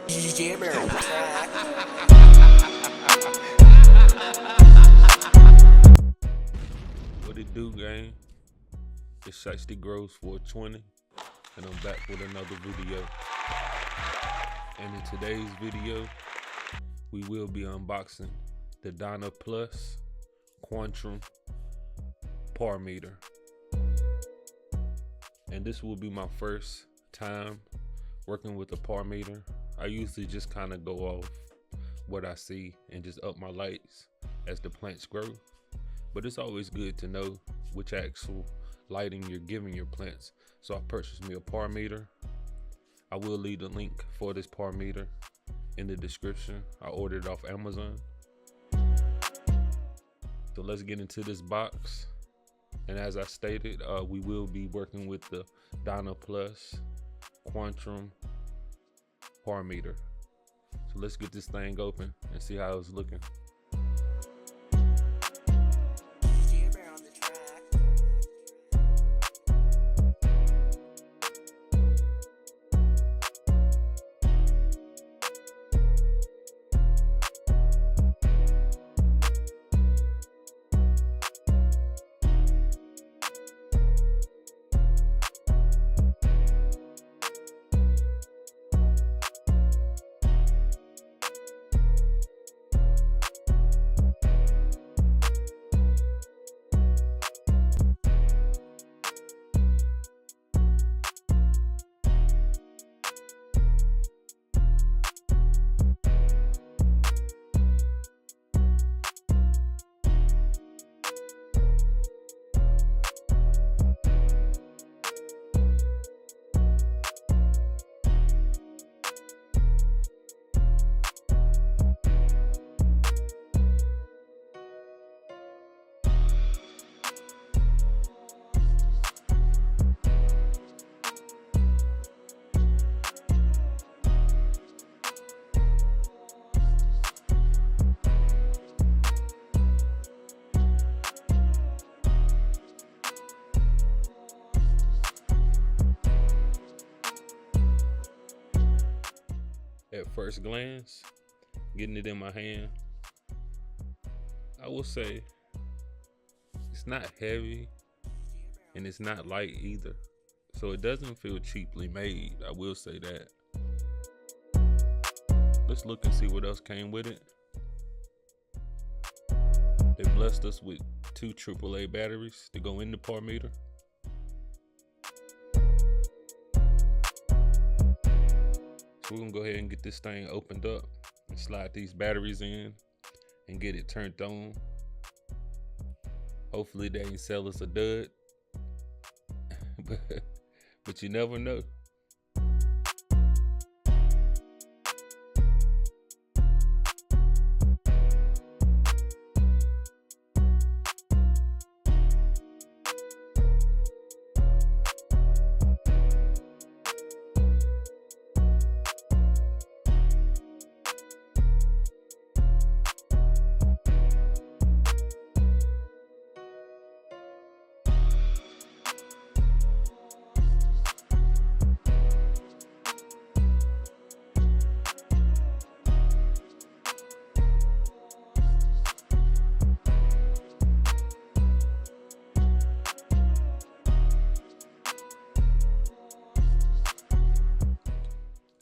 Jammer on the track. What it do, gang? It's Shiesty Grows 420, and I'm back with another video. And in today's video, we will be unboxing the DanoPLUS Quantum Par Meter. And this will be my first time working with a par meter. I usually just kind of go off what I see and just up my lights as the plants grow. But it's always good to know which actual lighting you're giving your plants. So I purchased me a par meter. I will leave the link for this par meter in the description. I ordered it off Amazon. So let's get into this box. And as I stated, we will be working with the DanoPLUS Quantum Par Meter. So let's get this thing open and see how it's looking. Jammer on the track. At first glance, getting it in my hand, I will say it's not heavy and it's not light either. So it doesn't feel cheaply made, I will say that. Let's look and see what else came with it. They blessed us with 2 AAA batteries to go in the par meter. So we're gonna go ahead and get this thing opened up and slide these batteries in and get it turned on. Hopefully they ain't sell us a dud, but you never know.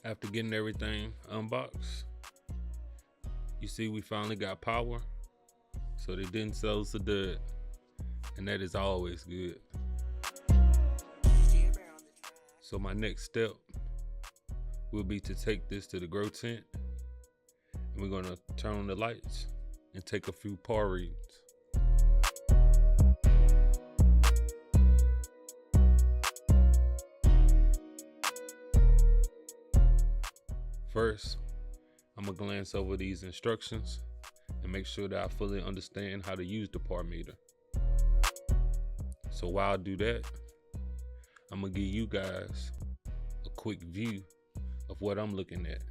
After getting everything unboxed, you see we finally got power. So they didn't sell us a dud, and that is always good. So my next step will be to take this to the grow tent, and we're gonna turn on the lights and take a few par reads. First, I'm gonna glance over these instructions and make sure that I fully understand how to use the par meter. So while I do that, I'm gonna give you guys a quick view of what I'm looking at.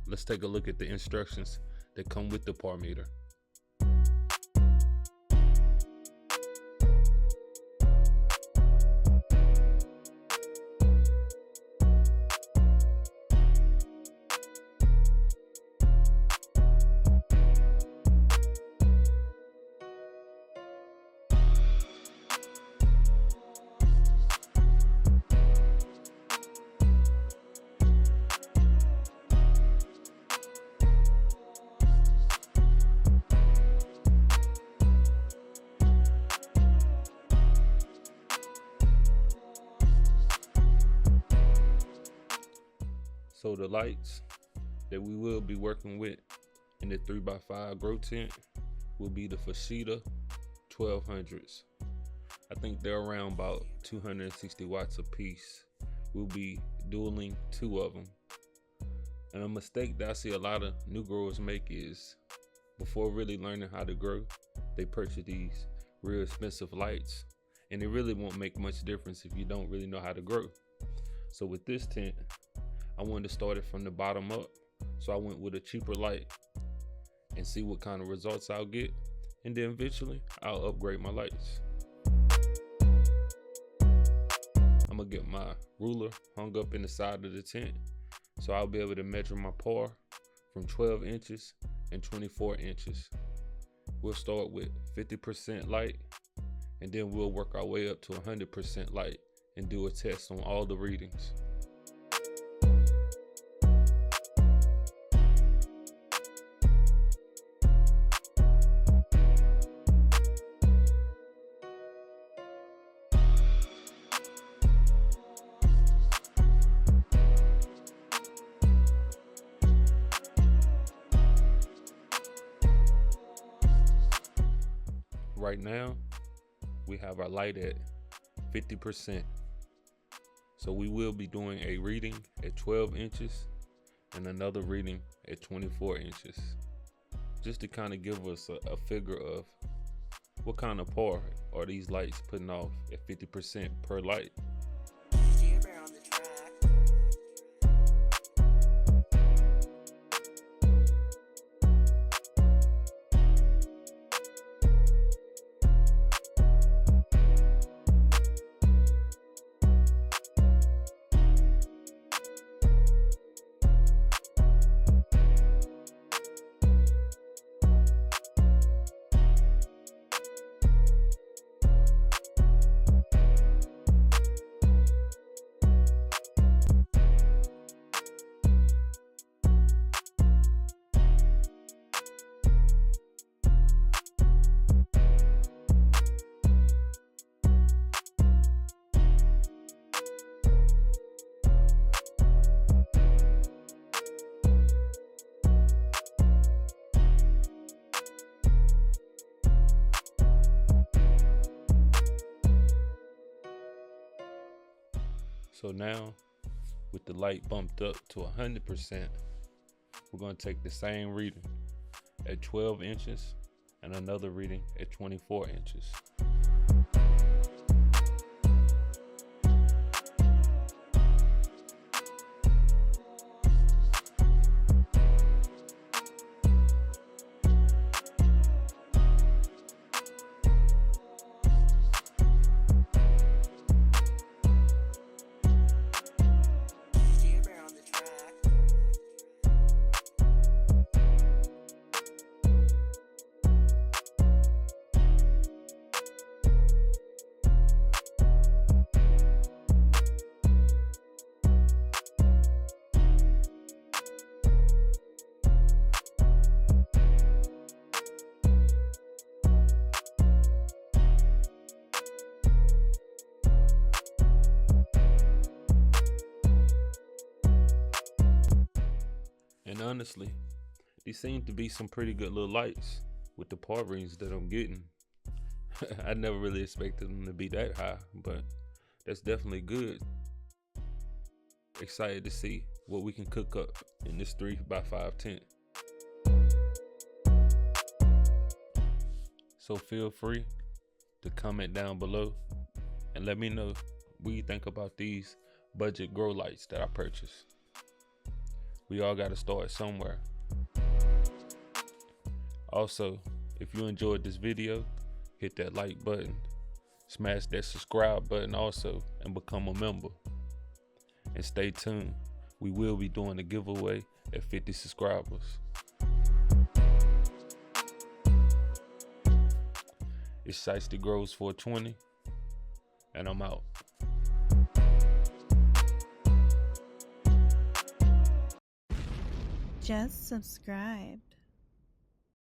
Let's take a look at the instructions that come with the par meter. So the lights that we will be working with in the 3x5 grow tent will be the Fecida 1200s. I think they're around about 260 watts a piece. We'll be dueling 2 of them. And a mistake that I see a lot of new growers make is before really learning how to grow, they purchase these real expensive lights, and it really won't make much difference if you don't really know how to grow. So with this tent, I wanted to start it from the bottom up. So I went with a cheaper light and see what kind of results I'll get. And then eventually I'll upgrade my lights. I'm gonna get my ruler hung up in the side of the tent, so I'll be able to measure my par from 12 inches and 24 inches. We'll start with 50% light, and then we'll work our way up to 100% light and do a test on all the readings. Right now, we have our light at 50%. So we will be doing a reading at 12 inches and another reading at 24 inches. Just to kind of give us a figure of what kind of par are these lights putting off at 50% per light. Jibber on the track. So now, with the light bumped up to 100%, we're going to take the same reading at 12 inches and another reading at 24 inches. And honestly, these seem to be some pretty good little lights with the par readings that I'm getting. I never really expected them to be that high, but that's definitely good. Excited to see what we can cook up in this 3x5 tent. So feel free to comment down below and let me know what you think about these budget grow lights that I purchased. We all got to start somewhere. Also, if you enjoyed this video, hit that like button, smash that subscribe button also, and become a member. And stay tuned. We will be doing a giveaway at 50 subscribers. It's Shiesty Grows 420, and I'm out. Just subscribe.